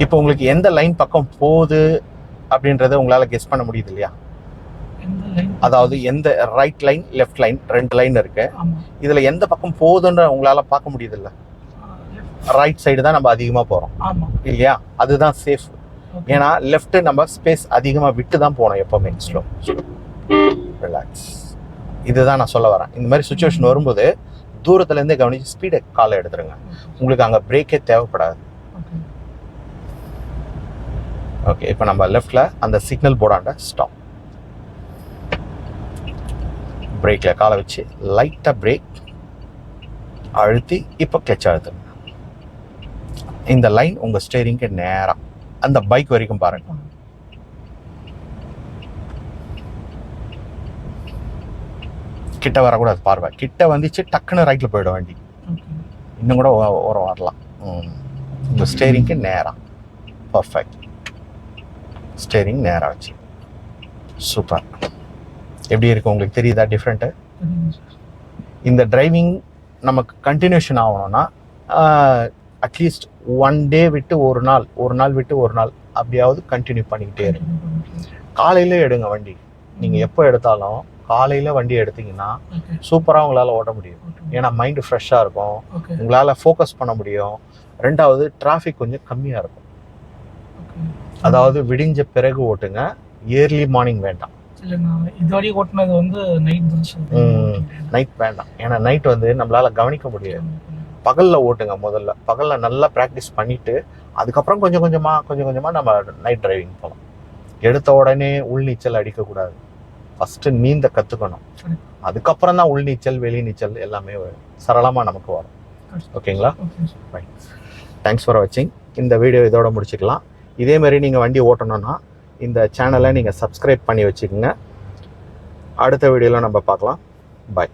இப்போ உங்களுக்கு எந்த லைன் பக்கம் போகுது அப்படின்றத உங்களால் கெஸ் பண்ண முடியுது இல்லையா? அதாவது எந்த right line left line 2 line இருக்கு. இதில் எந்த பக்கம் போகுதுன்ற உங்களால் பார்க்க முடியுது இல்லை? ரைட் சைடு தான் நம்ம அதிகமாக போகிறோம் இல்லையா? அதுதான் சேஃப். ஏன்னா லெஃப்ட் நம்ம ஸ்பேஸ் அதிகமாக விட்டு தான் போகணும் எப்போவுமே. Slow relax. இதுதான் நான் சொல்ல வரேன். இந்த மாதிரி சுச்சுவேஷன் வரும்போது தூரத்துலேருந்தே கவனிச்சு ஸ்பீடை காலை எடுத்துருங்க. உங்களுக்கு அங்கே பிரேக்கே தேவைப்படாது. ஓகே, இப்போ நம்ம லெஃப்டில் அந்த சிக்னல் போர்டாண்ட ஸ்டாப். பிரேக்கில் காலை வச்சு லைட்டாக பிரேக் அழுத்தி இப்போ கிளச் அழுத்துங்க. இந்த லைன் உங்கள் ஸ்டேரிங்க்கு நேராக அந்த பைக் வரைக்கும் பாருங்க. கிட்ட வரக்கூடாது பார்வை. கிட்ட வந்துச்சு டக்குன்னு ரைட்டில் போயிடும் வண்டி. இன்னும் கூட ஒரு வரலாம். உங்கள் ஸ்டேரிங்க்கு நேராக பர்ஃபெக்ட். ஸ்டேரிங் நேராக வச்சு சூப்பர். எப்படி இருக்கு உங்களுக்கு தெரியுதா டிஃப்ரெண்ட்டு? இந்த டிரைவிங் நமக்கு கண்டினியூஷன் ஆகணும்னா அட்லீஸ்ட் 1 டே விட்டு ஒரு நாள் விட்டு ஒரு நாள் அப்படியாவது கண்டினியூ பண்ணிக்கிட்டே இருக்கு. காலையில எடுங்க வண்டி. நீங்கள் எப்போ எடுத்தாலும் காலையில் வண்டி எடுத்தீங்கன்னா சூப்பராக உங்களால் ஓட்ட முடியும். ஏன்னா மைண்டு ஃப்ரெஷ்ஷாக இருக்கும், உங்களால் ஃபோக்கஸ் பண்ண முடியும். 2வது டிராஃபிக் கொஞ்சம் கம்மியாக இருக்கும். அதாவது விடிஞ்ச பிறகு ஓட்டுங்க, ஏர்லி மார்னிங் வேண்டாம். நைட் வேண்டாம். ஏன்னா நைட் நம்மளால் கவனிக்க முடியாது. பகலில் ஓட்டுங்க. முதல்ல பகலில் நல்லா ப்ராக்டிஸ் பண்ணிவிட்டு அதுக்கப்புறம் கொஞ்சம் கொஞ்சமாக நம்ம நைட் டிரைவிங் போகலாம். எடுத்த உடனே உள்நீச்சல் அடிக்கக்கூடாது. ஃபஸ்ட்டு நீந்த கற்றுக்கணும். அதுக்கப்புறம் தான் உள்நீச்சல் வெளி நீச்சல் எல்லாமே சரளமாக நமக்கு வரும். ஓகேங்களா? ரைட். தேங்க்ஸ் ஃபார் வாட்சிங். இந்த வீடியோ இதோட முடிச்சுக்கலாம். இதேமாரி நீங்கள் வண்டி ஓட்டணுன்னா இந்த சேனலை நீங்கள் சப்ஸ்கிரைப் பண்ணி வச்சுக்கோங்க. அடுத்த வீடியோவில் நம்ம பார்க்கலாம். பாய்.